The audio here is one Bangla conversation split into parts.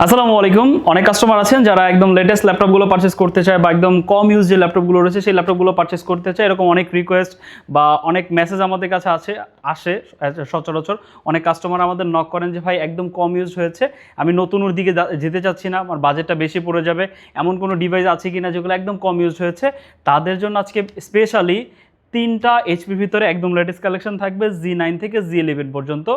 আসসালামু আলাইকুম। অনেক কাস্টমার আছেন যারা একদম লেটেস্ট ল্যাপটপগুলো পারচেস করতে চায় বা একদম কম ইউজ যে ল্যাপটপগুলো রয়েছে সেই ল্যাপটপগুলো পারচেস করতে চায়। এরকম অনেক রিকোয়েস্ট বা অনেক মেসেজ আমাদের কাছে আসে সচরাচর। অনেক কাস্টমার আমাদের নক করেন যে ভাই একদম কম ইউজ হয়েছে, আমি নতুনের দিকে যেতে চাচ্ছি না, আমার বাজেটটা বেশি পড়ে যাবে, এমন কোনো ডিভাইস আছে কি না যেগুলো একদম কম ইউজ হয়েছে। তাদের জন্য আজকে স্পেশালি 3টা এইচপির ভিতরে একদম লেটেস্ট কালেকশন থাকবে Z9 থেকে Z11 পর্যন্ত,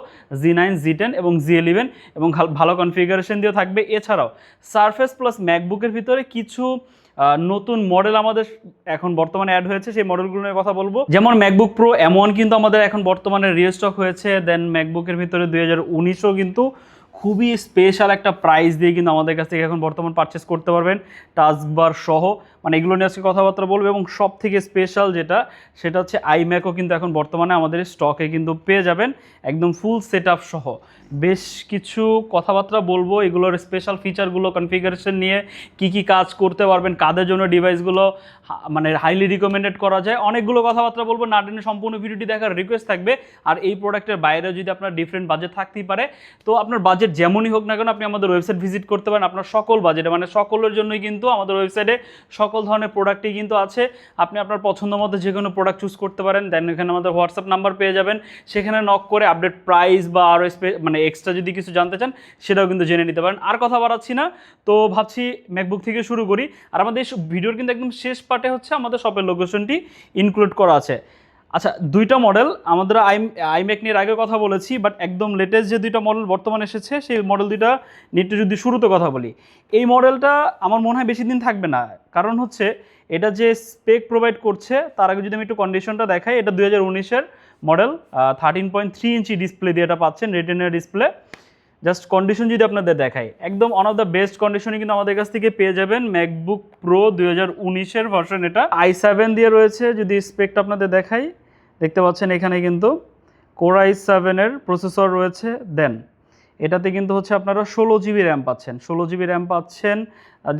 Z9, Z10 এবং Z11 এবং ভালো কনফিগারেশন দিয়ে থাকবে। এছাড়াও সারফেস প্লাস ম্যাকবুকের ভিতরে কিছু নতুন মডেল আমাদের এখন বর্তমানে অ্যাড হয়েছে, সেই মডেলগুলো নিয়ে কথা বলবো। যেমন ম্যাকবুক প্রো M1 কিন্তু আমাদের এখন বর্তমানে রিস্টক হয়েছে। দেন ম্যাকবুকের ভিতরে 2019ও কিন্তু খুবই স্পেশাল একটা প্রাইস দিয়ে কিন্তু আমাদের কাছ থেকে এখন বর্তমান পারচেস করতে পারবেন, টাস্কবার সহ। মানে এগুলো নিয়ে আজকে কথাবার্তা বলবো। এবং সব থেকে স্পেশাল সেটা হচ্ছে আইম্যাকও কিন্তু এখন বর্তমানে আমাদের স্টকে কিন্তু পেয়ে যাবেন একদম ফুল সেট আপ সহ। বেশ কিছু কথাবার্তা বলবো এগুলোর স্পেশাল ফিচারগুলো, কনফিগারেশন নিয়ে কি কি কাজ করতে পারবেন, কাদের জন্য ডিভাইসগুলো মানে হাইলি রিকমেন্ডেড করা যায়, অনেকগুলো কথাবার্তা বলবো। না টেনে সম্পূর্ণ ভিডিওটি দেখার রিকোয়েস্ট থাকবে। আর এই প্রোডাক্টের বাইরে যদি আপনার ডিফারেন্ট বাজেট থাকতেই পারে, তো আপনার বাজেট যেমনই হোক না কেন আপনি আমাদের ওয়েবসাইট ভিজিট করতে পারেন। আপনার সকল বাজেটে, মানে সকলের জন্যই কিন্তু আমাদের ওয়েবসাইটে সকল ধরনের প্রোডাক্টই কিন্তু আছে। আপনি আপনার পছন্দ মতো যে কোনো প্রোডাক্ট চুজ করতে পারেন। দেন এখানে আমাদের হোয়াটসঅ্যাপ নাম্বার পেয়ে যাবেন, সেখানে নক করে আপডেট প্রাইস বা আরও মানে এক্সট্রা যদি কিছু জানতে চান সেটাও কিন্তু জেনে নিতে পারেন। আর কথা বাড়াচ্ছি না, তো ভাবছি ম্যাকবুক থেকে শুরু করি। আর আমাদের ভিডিওর কিন্তু একদম শেষ পার্টে হচ্ছে আমাদের শপের লোকেশনটি ইনক্লুড করা আছে। আচ্ছা, 2টা মডেল আমাদের আইম্যাক নিয়ে আগে কথা বলেছি, বাট একদম লেটেস্ট যে 2টা মডেল বর্তমানে এসেছে সেই মডেল 2টা নিয়ে যদি শুরুতে কথা বলি। এই মডেলটা আমার মনে হয় বেশি দিন থাকবে না, কারণ হচ্ছে এটা যে স্পেক প্রোভাইড করছে। তার আগে যদি আমি একটু কন্ডিশনটা দেখাই, এটা 2019-এর মডেল, 13.3 ইঞ্চি ডিসপ্লে দিয়ে এটা পাচ্ছেন, রেটিনা ডিসপ্লে। জাস্ট কন্ডিশন যদি আপনাদের দেখাই, একদম ওয়ান অফ দ্য বেস্ট কন্ডিশনে কিন্তু আমাদের কাছ থেকে পেয়ে যাবেন ম্যাকবুক প্রো 2019-এর ভার্সন। এটা i7 দিয়ে রয়েছে। যদি স্পেকটা আপনাদের দেখাই, দেখতে পাচ্ছেন এখানে কিন্তু কোর i7-এর প্রসেসর রয়েছে। দেন এটাতে কিন্তু হচ্ছে আপনারা 16 GB র্যাম পাচ্ছেন, 16 GB র্যাম পাচ্ছেন।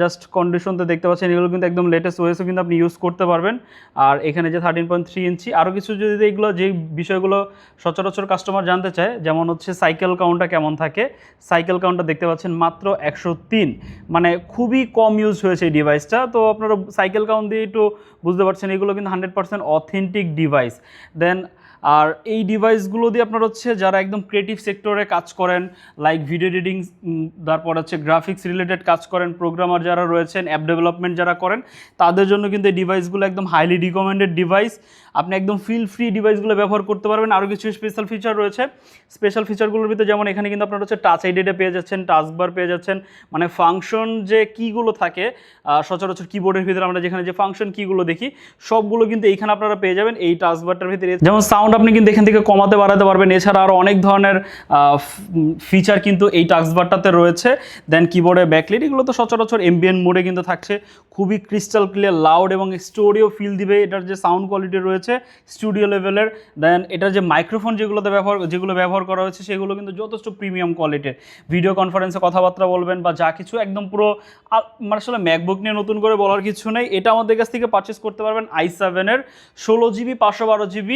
জাস্ট কন্ডিশনতে দেখতে পাচ্ছেন এগুলো কিন্তু একদম লেটেস্ট ওএসও কিন্তু আপনি ইউজ করতে পারবেন। আর এখানে যে 13.3 ইঞ্চি, আরও কিছু যদি এইগুলো যে বিষয়গুলো সচরাচর কাস্টমার জানতে চায়, যেমন হচ্ছে সাইকেল কাউন্টটা কেমন থাকে। সাইকেল কাউন্টটা দেখতে পাচ্ছেন মাত্র 103, মানে খুবই কম ইউজ হয়েছে এই ডিভাইসটা। তো আপনারা সাইকেল কাউন্ট দিয়ে একটু বুঝতে পারছেন এগুলো কিন্তু 100% অথেন্টিক ডিভাইস। দেন আর এই ডিভাইসগুলো দিয়ে আপনার হচ্ছে যারা একদম ক্রিয়েটিভ সেক্টরে কাজ করেন, লাইক ভিডিও এডিটিং, তারপর হচ্ছে গ্রাফিক্স রিলেটেড কাজ করেন, প্রোগ্রামার যারা রয়েছেন, অ্যাপ ডেভেলপমেন্ট যারা করেন, তাদের জন্য কিন্তু এই ডিভাইসগুলো একদম হাইলি রিকমেন্ডেড ডিভাইস। আপনি একদম ফিল ফ্রি ডিভাইসগুলো ব্যবহার করতে পারবেন। আরও কিছু স্পেশাল ফিচার রয়েছে। স্পেশাল ফিচারগুলোর ভিতরে যেমন এখানে কিন্তু আপনার হচ্ছে টাচ আইডিটা পেয়ে যাচ্ছেন, টাস্কবার পেয়ে যাচ্ছেন, মানে ফাংশন যে কীগুলো থাকে সচরাচর কিবোর্ডের ভিতরে আমরা যেখানে যে ফাংশন কীগুলো দেখি সবগুলো কিন্তু এইখানে আপনারা পেয়ে যাবেন এই টাস্কবারটার ভিতরে। যেমন সাউন্ড আপনি কিন্তু এখান থেকে কমাতে বাড়াতে পারবেন। এছাড়া আরও অনেক ধরনের ফিচার কিন্তু এই টাস্কবারটাতে রয়েছে। দেন কিবোর্ডে ব্যাকলাইট, এগুলো তো সচরাচর এমবিএন মোডে কিন্তু থাকছে, খুবই ক্রিস্টাল ক্লিয়ার, লাউড এবং স্টুডিও ফিল দিবে। এটার যে সাউন্ড কোয়ালিটি রয়েছে স্টুডিও লেভেলের। দেন এটার যে মাইক্রোফোন যেগুলো ব্যবহার করা হয়েছে সেগুলো কিন্তু যথেষ্ট প্রিমিয়াম কোয়ালিটির। ভিডিও কনফারেন্সে কথাবার্তা বলবেন বা যা কিছু একদম পুরো, মানে আসলে ম্যাকবুক নিয়ে নতুন করে বলার কিছু নেই। এটা আমাদের কাছ থেকে পারচেস করতে পারবেন i7-এর 16 GB 512 GB।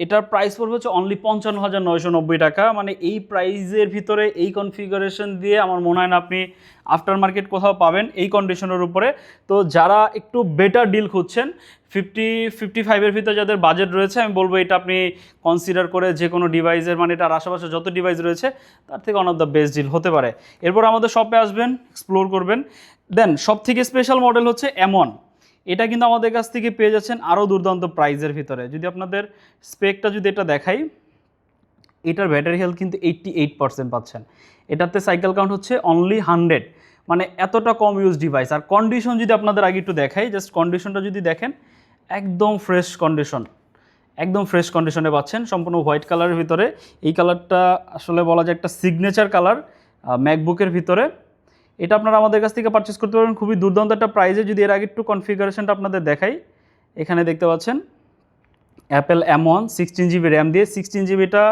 এটার প্রাইস পড়বে হচ্ছে অনলি 55,990 টাকা। মানে এই প্রাইসের ভিতরে এই কনফিগারেশন দিয়ে আমার মনে হয় না আপনি আফটার মার্কেট কোথাও পাবেন এই কন্ডিশনের উপরে। তো যারা একটু বেটার ডিল খুঁজছেন, 55-এর ভিতরে যাদের বাজেট রয়েছে, আমি বলবো এটা আপনি কনসিডার করে যে কোনো ডিভাইসের, মানে এটার আশেপাশে যত ডিভাইস রয়েছে তার থেকে one of the best deal হতে পারে। এরপর আমাদের শপে আসবেন, এক্সপ্লোর করবেন। দেন সব থেকে স্পেশাল মডেল হচ্ছে M1। এটা কিন্তু আমাদের কাছ থেকে পেয়ে যাচ্ছেন আরও দুর্দান্ত প্রাইজের ভিতরে। যদি আপনাদের স্পেকটা যদি এটা দেখাই, এটার ব্যাটারি হেলথ কিন্তু 88% পাচ্ছেন। এটাতে সাইকেল কাউন্ট হচ্ছে অনলি 100, মানে এতটা কম ইউজ ডিভাইস। আর কন্ডিশন যদি আপনাদের আগে একটু দেখাই, জাস্ট কন্ডিশনটা যদি দেখেন, একদম ফ্রেশ কন্ডিশনে পাচ্ছেন, সম্পূর্ণ হোয়াইট কালারের ভিতরে। এই কালারটা আসলে বলা যায় একটা সিগনেচার কালার ম্যাকবুকের ভিতরে। এটা আপনারা আমাদের কাছ থেকে পারচেস করতে পারবেন খুবই দুর্দান্ত একটা প্রাইসে। যদি এর আগে একটু কনফিগারেশনটা আপনাদের দেখাই, এখানে দেখতে পাচ্ছেন অ্যাপেল M1 16 GB র্যাম দিয়ে। 16 GBটা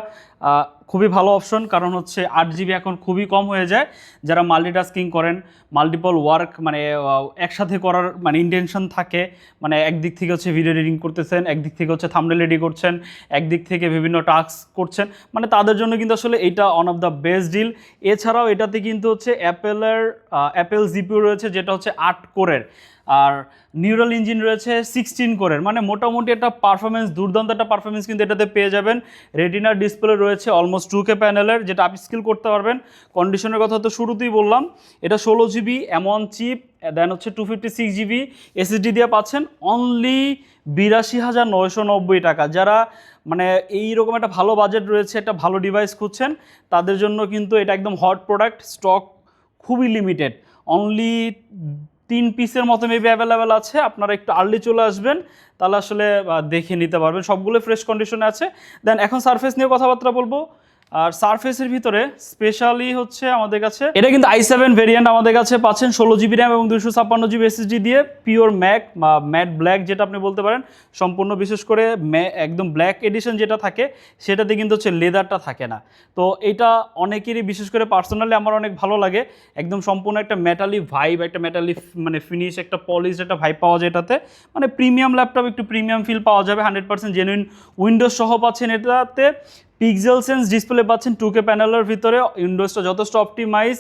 খুবই ভালো অপশন, কারণ হচ্ছে 8 GB এখন খুবই কম হয়ে যায়। যারা মাল্টিটাস্কিং করেন, মাল্টিপল ওয়ার্ক মানে একসাথে করার মানে ইন্টেনশন থাকে, মানে একদিক থেকে হচ্ছে ভিডিও এডিটিং করতেছেন, একদিক থেকে হচ্ছে থাম্বনেল রেডি করছেন, একদিক থেকে বিভিন্ন টাস্ক করছেন, মানে তাদের জন্য কিন্তু আসলে এটা one of the best deal. এছাড়াও এটাতে কিন্তু হচ্ছে অ্যাপেল জিপিইউ রয়েছে, যেটা হচ্ছে 8 কোরের, আর নিউরাল ইঞ্জিন রয়েছে 16 কোরের, মানে মোটামুটি একটা পারফরমেন্স, দুর্দান্ত একটা পারফরমেন্স কিন্তু এটাতে পেয়ে যাবেন। রেটিনার ডিসপ্লে রয়েছে অলমোস্ট 2K প্যানেলের, যেটা আপস্কেল করতে পারবেন। কন্ডিশনের কথা তো শুরুতেই বললাম, এটা 16 GB M1 চিপ, দেন হচ্ছে 256 GB SSD দিয়ে পাচ্ছেন অনলি 82,990 টাকা। যারা মানে এইরকম একটা ভালো বাজেট রয়েছে, একটা ভালো ডিভাইস খুঁজছেন, তাদের জন্য কিন্তু এটা একদম হট প্রোডাক্ট। স্টক খুবই লিমিটেড, অনলি 3 পিসের মতো মেবি অ্যাভেলেবেল আছে। আপনারা একটু আর্লি চলে আসবেন, তাহলে আসলে দেখে নিতে পারবেন, সবগুলো ফ্রেশ কন্ডিশনে আছে। দেন এখন সারফেস নিয়ে কথাবার্তা বলবো। আর সারফেসের ভিতরে স্পেশালি হচ্ছে আমাদের কাছে এটা কিন্তু i7 ভেরিয়েন্ট আমাদের কাছে পাচ্ছেন 16 GB র্যাম এবং 256 GB SSD দিয়ে, পিওর ম্যাট ব্ল্যাক যেটা আপনি বলতে পারেন, সম্পূর্ণ বিশেষ করে একদম ব্ল্যাক এডিশন যেটা থাকে সেটাতে কিন্তু হচ্ছে লেদারটা থাকে না। তো এটা অনেকেরই, বিশেষ করে পার্সোনালি আমার অনেক ভালো লাগে, একদম সম্পূর্ণ একটা মেটালি ভাইব, একটা মেটালি মানে ফিনিশ, একটা পলিশ, একটা ভাইব পাওয়া যায় এটাতে। মানে প্রিমিয়াম ল্যাপটপ, একটু প্রিমিয়াম ফিল পাওয়া যাবে। 100% জেনুইন উইন্ডোজ সহ পাচ্ছেন এটাতে। পিক্সেল সেন্স ডিসপ্লে পাচ্ছেন 2K প্যানেলের ভিতরে। উইন্ডোজটা যথেষ্ট অপটিমাইজ,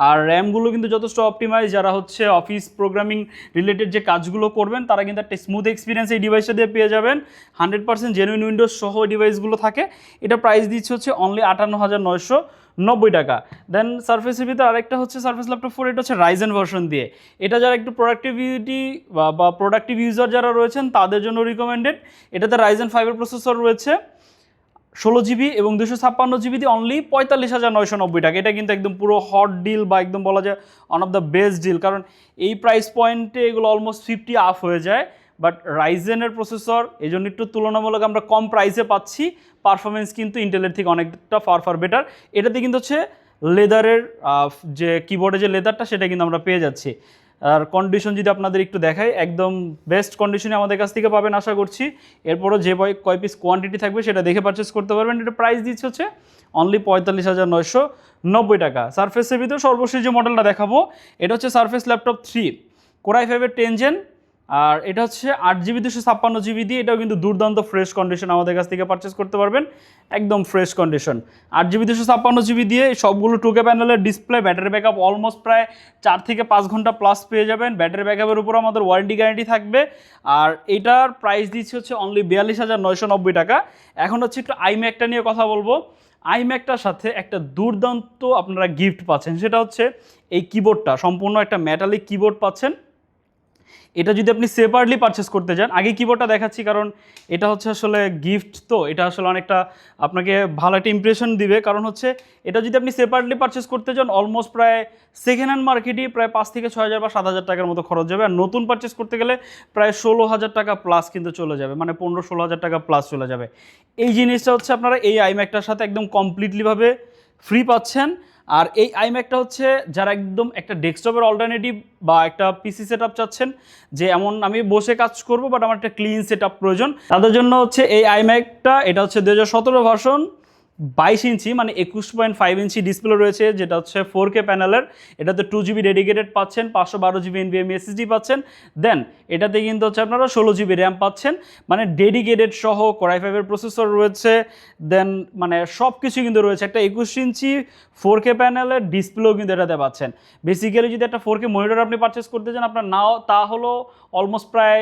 আর র্যামগুলো কিন্তু যথেষ্ট অপটিমাইজ। যারা হচ্ছে অফিস প্রোগ্রামিং রিলেটেড যে কাজগুলো করবেন, তারা কিন্তু একটা স্মুথ এক্সপিরিয়েন্স এই ডিভাইসটা দিয়ে পেয়ে যাবেন। 100% জেনুইন উইন্ডোজ সহ ডিভাইসগুলো থাকে। এটা প্রাইস দিচ্ছে হচ্ছে অনলি 58,990 টাকা। দেন সারফেসের ভিতরে আরেকটা হচ্ছে সারফেস ল্যাপটপ 4, এটা হচ্ছে রাইজেন ভার্সন দিয়ে। এটা যারা একটু প্রোডাক্টিভিটি বা প্রোডাক্টিভ ইউজার যারা রয়েছেন, তাদের জন্য রিকমেন্ডেড। এটাতে রাইজেন 5 প্রসেসর রয়েছে, 16 GB এবং 256 GB দিয়ে অনলি 45,990 টাকা। এটা কিন্তু একদম পুরো হট ডিল, বা একদম বলা যায় one of the best deal, কারণ এই প্রাইস পয়েন্টে এগুলো অলমোস্ট 50 আপ হয়ে যায়। বাট রাইজেনের প্রসেসর এই জন্য একটু তুলনামূলক আমরা কম প্রাইসে পাচ্ছি, পারফরমেন্স কিন্তু ইন্টেলের থেকে অনেকটা ফার বেটার। এটাতে কিন্তু হচ্ছে লেদারের যে কিবোর্ডে যে লেদারটা, সেটা কিন্তু আমরা পেয়ে যাচ্ছি। আর কন্ডিশন যদি আপনাদের একটু দেখাই, একদম বেস্ট কন্ডিশনে আমাদের কাছ থেকে পাবেন আশা করছি। এরপরও যে কয় পিস কোয়ান্টিটি থাকবে সেটা দেখে পারচেস করতে পারবেন। এটা প্রাইস দিচ্ছে হচ্ছে অনলি 45,990 টাকা। সারফেসের ভিতরে সর্বশেষ যে মডেলটা দেখাবো, এটা হচ্ছে surface laptop 3 Core i5 10 Gen, আর এটা হচ্ছে 8 GB 256 GB দিয়ে। এটাও কিন্তু দুর্দান্ত ফ্রেশ কন্ডিশন, আমাদের কাছ থেকে পারচেস করতে পারবেন একদম ফ্রেশ কন্ডিশন। 8 GB 256 GB দিয়ে সবগুলো 2K প্যানেলের ডিসপ্লে, ব্যাটারি ব্যাকআপ অলমোস্ট প্রায় 4 থেকে 5 ঘন্টা প্লাস পেয়ে যাবেন। ব্যাটারি ব্যাকআপের উপর আমাদের ওয়ারেন্টি গ্যারান্টি থাকবে। আর এটার প্রাইস দিচ্ছে হচ্ছে অনলি 42,990 টাকা। এখন হচ্ছে একটু আইম্যাকটা নিয়ে কথা বলবো। আইম্যাকটার সাথে একটা দুর্দান্ত আপনারা গিফট পাচ্ছেন, সেটা হচ্ছে এই কিবোর্ডটা, সম্পূর্ণ একটা মেটালিক কিবোর্ড পাচ্ছেন। এটা যদি আপনি সেপারেটলি পারচেস করতে চান, আগে কিবোর্ডটা দেখাচ্ছি, কারণ এটা হচ্ছে আসলে গিফট, তো এটা আসলে অনেকটা আপনাকে ভালো একটা ইমপ্রেশন দিবে। কারণ হচ্ছে এটা যদি আপনি সেপারেটলি পারচেস করতে চান, অলমোস্ট প্রায় সেকেন্ড হ্যান্ড মার্কেটই প্রায় 5 থেকে 6,000 বা 7,000 টাকার মতো খরচ যাবে। আর নতুন পারচেস করতে গেলে প্রায় 16,000 টাকা প্লাস কিন্তু চলে যাবে, মানে 15-16,000 টাকা প্লাস চলে যাবে। এই জিনিসটা হচ্ছে আপনারা এই আইম্যাকটার সাথে একদম কমপ্লিটলিভাবে ফ্রি পাচ্ছেন। আর এই আইম্যাকটা হচ্ছে যারা একদম একটা ডেস্কটপের অল্টারনেটিভ বা একটা পিসি সেট আপ চাচ্ছেন, যে এমন আমি বসে কাজ করব বাট আমার একটা ক্লিন সেট আপ প্রয়োজন, তাদের জন্য হচ্ছে এই আইম্যাকটা। এটা হচ্ছে 2017 ভার্সন, 22 ইঞ্চি মানে 21.5 ইঞ্চি ডিসপ্লে রয়েছে, যেটা হচ্ছে 4K প্যানেলের। এটাতে 2 GB ডেডিকেটেড পাচ্ছেন, 512 GB NVMe SSD পাচ্ছেন। দেন এটাতে কিন্তু হচ্ছে আপনারা 16 GB র্যাম পাচ্ছেন, মানে ডেডিকেটেড সহ Core i5 প্রসেসর রয়েছে। দেন মানে সব কিছু কিন্তু রয়েছে। একটা 21 ইঞ্চি 4K প্যানেলের ডিসপ্লেও কিন্তু এটাতে পাচ্ছেন। বেসিক্যালি যদি একটা 4K মনিটর আপনি পারচেস করতে চান, আপনার নাও তা হলো অলমোস্ট প্রায়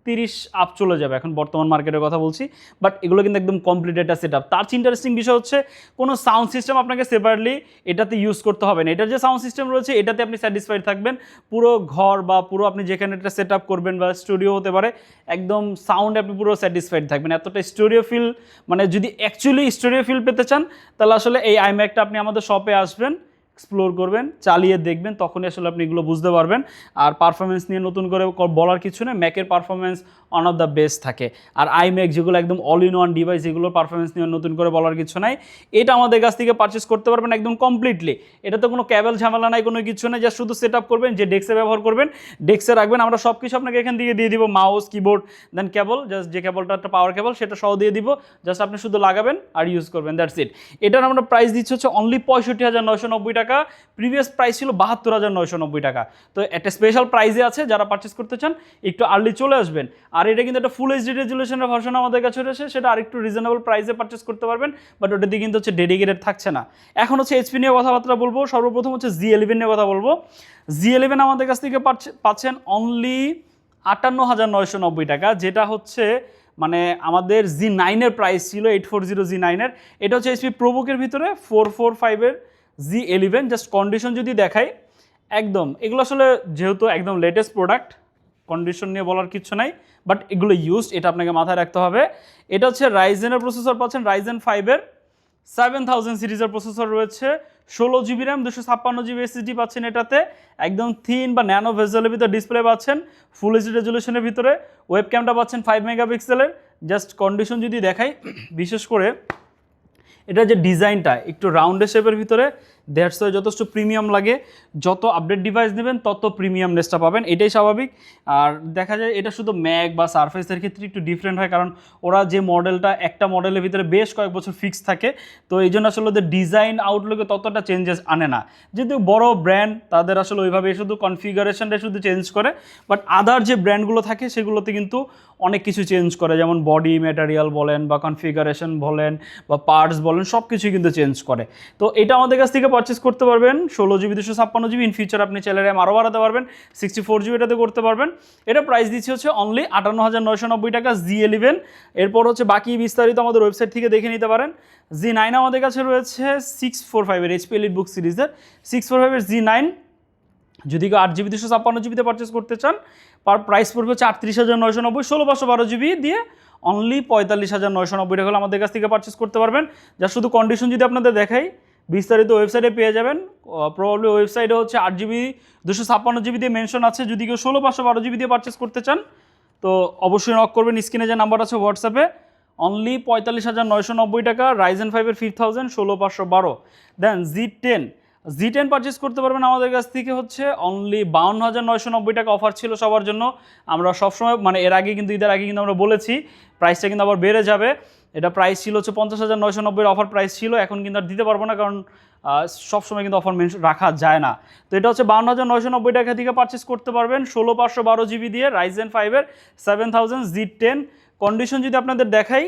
30 আপ চলে যাবে, এখন বর্তমান মার্কেটের কথা বলছি। বাট এগুলো কিন্তু একদম কমপ্লিট একটা সেট আপ। তার ইন্টারেস্টিং বিষয় হচ্ছে কোনো সাউন্ড সিস্টেম আপনাকে সেপারেটলি এটাতে ইউজ করতে হবে না। এটার যে সাউন্ড সিস্টেম রয়েছে, এটাতে আপনি স্যাটিসফাইড থাকবেন। পুরো ঘর বা পুরো আপনি যেখানে একটা সেট আপ করবেন, বা স্টুডিও হতে পারে, একদম সাউন্ড আপনি পুরো স্যাটিসফাইড থাকবেন। এতটা স্টুডিও ফিল, মানে যদি অ্যাকচুয়ালি স্টুডিও ফিল পেতে চান, তাহলে আসলে এই আইম্যাকটা আপনি আমাদের শপে আসবেন, এক্সপ্লোর করবেন, চালিয়ে দেখবেন, তখনই আসলে আপনি এগুলো বুঝতে পারবেন। আর পারফরমেন্স নিয়ে নতুন করে বলার কিছু নেই, ম্যাকের performance one of the best থাকে। আর আইম্যাক যেগুলো একদম অল ইন ওয়ান ডিভাইস, এগুলোর পারফরমেন্স নিয়ে নতুন করে বলার কিছু নাই। এটা আমাদের কাছ থেকে পারচেস করতে পারবেন একদম কমপ্লিটলি। এটাতে কোনো ক্যাবেল ঝামেলা নাই, কোনো কিছু নেই, জাস্ট শুধু সেট আপ করবেন, যে ডেস্কে ব্যবহার করবেন ডেস্কে রাখবেন। আমরা সব কিছু আপনাকে এখান থেকে দিয়ে দিব, মাউস, কিবোর্ড, দেন কেবল, জাস্ট যে কেবলটা একটা পাওয়ার কেবল সেটা সহ দিয়ে দিব, জাস্ট আপনি শুধু লাগাবেন আর ইউজ করবেন, দ্যাটস ইট। এটার আমরা প্রাইস দিচ্ছি হচ্ছে অনলি 65,990 টাকা। প্রিভিয়াস প্রাইস ছিল 72,990 টাকা। তো একটা স্পেশাল প্রাইসে আছে, যারা পারচেস করতে চান একটু আর্লি চলে আসবেন। আর এটা কিন্তু একটা ফুল এইচডি রেজুলেশনের ভার্সন আমাদের কাছে রয়েছে, সেটা আরেকটু রিজনেবল প্রাইসে পারচেস করতে পারবেন, বাট ওটা দিয়ে কিন্তু হচ্ছে ডেডিকেটেড থাকছে না। এখন হচ্ছে এইচপি নিয়ে কথাবার্তা বলবো। সর্বপ্রথম হচ্ছে Z11 নিয়ে কথা বলবো। Z11 আমাদের কাছ থেকে পাচ্ছেন অনলি 58,990 টাকা, যেটা হচ্ছে মানে আমাদের Z9 এর প্রাইস ছিল 840 Z9 এর। এটা হচ্ছে এইচপি প্রোবুকের ভিতরে 445 Z11। জাস্ট কন্ডিশন যদি দেখাই, একদম এগুলো আসলে যেহেতু একদম লেটেস্ট প্রোডাক্ট, কন্ডিশন নিয়ে বলার কিছু নাই, বাট এগুলো ইউজড, এটা আপনাকে মাথায় রাখতে হবে। এটা হচ্ছে রাইজেনের প্রসেসর পাচ্ছেন, রাইজেন 5-এর 7000 সিরিজের প্রসেসর রয়েছে, 16GB র্যাম, 256GB SSD পাচ্ছেন এটাতে, একদম থিন বা ন্যানো ভেজেলের ভিতরে ডিসপ্লে পাচ্ছেন, ফুল এইচডি রেজুলেশনের ভিতরে। ওয়েব ক্যামটা পাচ্ছেন 5 মেগাপিক্সেলের। জাস্ট কন্ডিশন যদি দেখাই, বিশেষ করে এটা যে ডিজাইনটা একটু রাউন্ডে শেপের ভিতরে, দ্যাটস ওয়াই যথেষ্ট প্রিমিয়াম লাগে। যত আপডেট ডিভাইস নেবেন তত প্রিমিয়ামনেসটা পাবেন, এটাই স্বাভাবিক। আর দেখা যায় এটা শুধু ম্যাক বা সারফেসের ক্ষেত্রে একটু ডিফারেন্ট হয়, কারণ ওরা যে মডেলটা, একটা মডেলের ভিতরে বেশ কয়েক বছর ফিক্স থাকে, তো এই জন্য আসলে ওদের ডিজাইন আউটলুকে ততটা চেঞ্জেস আনে না। যেহেতু বড় ব্র্যান্ড, তাদের আসলে ওইভাবে শুধু কনফিগারেশনটা শুধু চেঞ্জ করে, বাট আদার যে ব্র্যান্ডগুলো থাকে সেগুলোতে কিন্তু অনেক কিছু চেঞ্জ করে, যেমন বডি ম্যাটেরিয়াল বলেন বা কনফিগারেশন বলেন বা পার্টস বলেন, সব কিছুই কিন্তু চেঞ্জ করে। তো এটা আমাদের কাছ থেকে পারচেস করতে পারবেন 16GB 256GB। ইন ফিউচার আপনি চাইলে র্যাম আরও বাড়াতে পারবেন, 64GB এটাতে করতে পারবেন। এটা প্রাইস দিচ্ছি হচ্ছে অনলি 58,990 টাকা Z11। এরপর হচ্ছে বাকি বিস্তারিত আমাদের ওয়েবসাইট থেকে দেখে নিতে পারেন। Z9 আমাদের কাছে রয়েছে 645-এর এইচপি এলিটবুক সিরিজের 645-এর Z9। যদি কেউ 8GB 256GBতে পারচেস করতে চান, পার প্রাইস পড়বে হচ্ছে 38,990। 16/512GB দিয়ে অনলি 45,990 টাকা হলে আমাদের কাছ থেকে পারচেস করতে পারবেন। যা শুধু কন্ডিশন যদি আপনাদের দেখাই, বিস্তারিত ওয়েবসাইটে পেয়ে যাবেন। প্রবাবলি ওয়েবসাইটে হচ্ছে 8GB 256GB দিয়ে মেনশন আছে। যদি কেউ 16/512GB দিয়ে পারচেস করতে চান, তো অবশ্যই নক করবেন, স্ক্রিনে যে নাম্বার আছে হোয়াটসঅ্যাপে। অনলি 45,990 টাকা, রাইজেন 5-এর 5000, 16/512। দেন Z10 পারচেস করতে পারবেন আমাদের কাছ থেকে হচ্ছে অনলি 52,990 টাকা। অফার ছিল সবার জন্য। আমরা সবসময় মানে এর আগে কিন্তু, ঈদের আগে কিন্তু আমরা বলেছি প্রাইসটা কিন্তু আবার বেড়ে যাবে। এটা প্রাইস ছিল হচ্ছে 50,990 অফার প্রাইস ছিল, এখন কিন্তু আর দিতে পারবো না, কারণ সবসময় কিন্তু অফার রাখা যায় না। তো এটা হচ্ছে 52,990 টাকা থেকে পারচেস করতে পারবেন 16/512GB দিয়ে, রাইজেন 5-এর 7000 Z10। কন্ডিশন যদি আপনাদের দেখাই,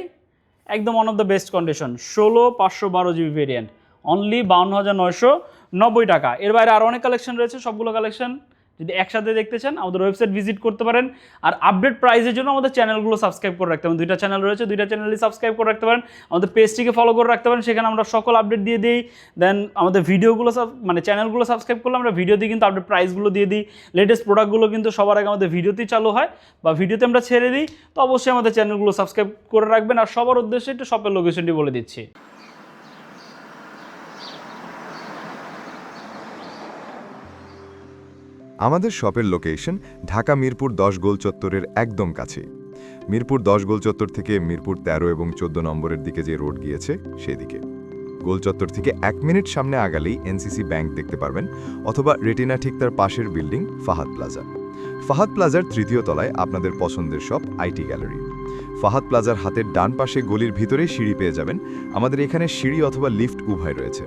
একদম one of the best condition, 16/512GB variant, only 52,990 টাকা। এর বাইরে আরও অনেক কালেকশন রয়েছে, সবগুলো কালেকশন যদি একসাথে দেখতে চান আমাদের ওয়েবসাইট ভিজিট করতে পারেন। আর আপডেট প্রাইসের জন্য আমাদের চ্যানেলগুলো সাবস্ক্রাইব করে রাখতে পারেন। 2টা চ্যানেল রয়েছে, 2টা চ্যানেলই সাবস্ক্রাইব করে রাখতে পারেন। আমাদের পেজটিকে ফলো করে রাখতে পারেন, সেখানে আমরা সকল আপডেট দিয়ে দিই। দেন আমাদের ভিডিওগুলো মানে চ্যানেলগুলো সাবস্ক্রাইব করলে আমরা ভিডিও দিয়ে কিন্তু আপডেট প্রাইসগুলো দিয়ে দিই। লেটেস্ট প্রোডাক্টগুলো কিন্তু সবার আগে আমাদের ভিডিওতেই চালু হয় বা ভিডিওতে আমরা ছেড়ে দিই। তো অবশ্যই আমাদের চ্যানেলগুলো সাবস্ক্রাইব করে রাখবেন। আর সবার উদ্দেশ্যে একটু শপের লোকেশনটি বলে দিচ্ছি। আমাদের শপের লোকেশন ঢাকা মিরপুর 10 গোল চত্বরের একদম কাছে। মিরপুর 10 গোল চত্বর থেকে মিরপুর 13 এবং 14 নম্বরের দিকে যে রোড গিয়েছে সেদিকে। গোল চত্বর থেকে 1 মিনিট সামনে আগালেই এনসিসি ব্যাংক দেখতে পারবেন, অথবা রেটিনা ঠিক তার পাশের বিল্ডিং ফাহাদ প্লাজা। ফাহাদ প্লাজার 3য় তলায় আপনাদের পছন্দের শপ আইটি গ্যালারি। ফাহাদ প্লাজার হাতের ডান পাশে গলির ভিতরে সিঁড়ি পেয়ে যাবেন। আমাদের এখানে সিঁড়ি অথবা লিফট উভয় রয়েছে।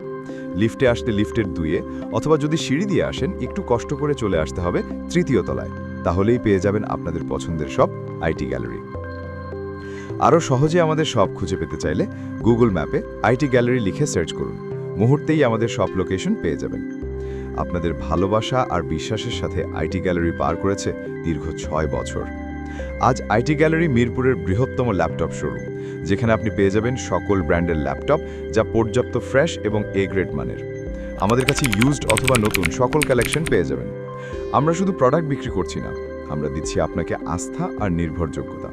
লিফটে আসতে লিফটের 2-এ, অথবা যদি সিঁড়ি দিয়ে আসেন একটু কষ্ট করে চলে আসতে হবে 3য় তলায়, তাহলেই পেয়ে যাবেন আপনাদের পছন্দের শপ আইটি গ্যালারি। আরও সহজে আমাদের শপ খুঁজে পেতে চাইলে গুগল ম্যাপে আইটি গ্যালারি লিখে সার্চ করুন, মুহূর্তেই আমাদের শপ লোকেশন পেয়ে যাবেন। আপনাদের ভালোবাসা আর বিশ্বাসের সাথে আইটি গ্যালারি পার করেছে দীর্ঘ 6 বছর। আজ আইটি গ্যালারি মিরপুরের বৃহত্তম ল্যাপটপ শোরুম, যেখানে আপনি পেয়ে যাবেন সকল ব্র্যান্ডের ল্যাপটপ, যা পর্যাপ্ত ফ্রেশ এবং এ গ্রেড মানের। আমাদের কাছে ইউজড অথবা নতুন সকল কালেকশন পেয়ে যাবেন। আমরা শুধু প্রোডাক্ট বিক্রি করছি না, আমরা দিচ্ছি আপনাকে আস্থা আর নির্ভরযোগ্যতা।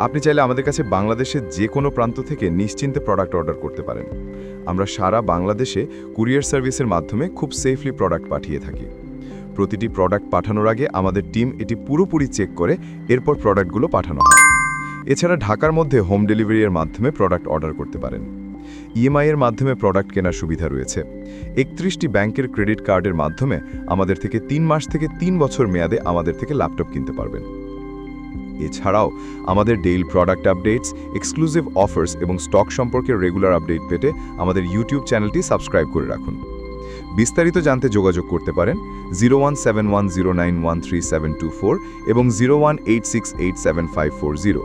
আপনি চাইলে আমাদের কাছে বাংলাদেশের যে কোনো প্রান্ত থেকে নিশ্চিন্তে প্রোডাক্ট অর্ডার করতে পারেন। আমরা সারা বাংলাদেশে কুরিয়ার সার্ভিসের মাধ্যমে খুব সেফলি প্রোডাক্ট পাঠিয়ে থাকি। প্রতিটি প্রোডাক্ট পাঠানোর আগে আমাদের টিম এটি পুরোপুরি চেক করে এরপর প্রোডাক্টগুলো পাঠানো হয়। এছাড়া ঢাকার মধ্যে হোম ডেলিভারির মাধ্যমে প্রোডাক্ট অর্ডার করতে পারেন। ইএমআই এর মাধ্যমে প্রোডাক্ট কেনার সুবিধা রয়েছে। 31টি ব্যাংকের ক্রেডিট কার্ডের মাধ্যমে আমাদের থেকে 3 মাস থেকে 3 বছর মেয়াদে আমাদের থেকে ল্যাপটপ কিনতে পারবেন। এছাড়াও আমাদের daily product updates, exclusive offers এবং স্টক সম্পর্কে রেগুলার আপডেট পেতে আমাদের ইউটিউব চ্যানেলটি সাবস্ক্রাইব করে রাখুন। বিস্তারিত জানতে যোগাযোগ করতে পারেন 0171091374 এবং 0186875540।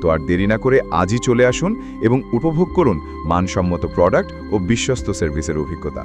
তো আর দেরি না করে আজই চলে আসুন এবং উপভোগ করুন মানসম্মত প্রোডাক্ট ও বিশ্বস্ত সার্ভিসের অভিজ্ঞতা।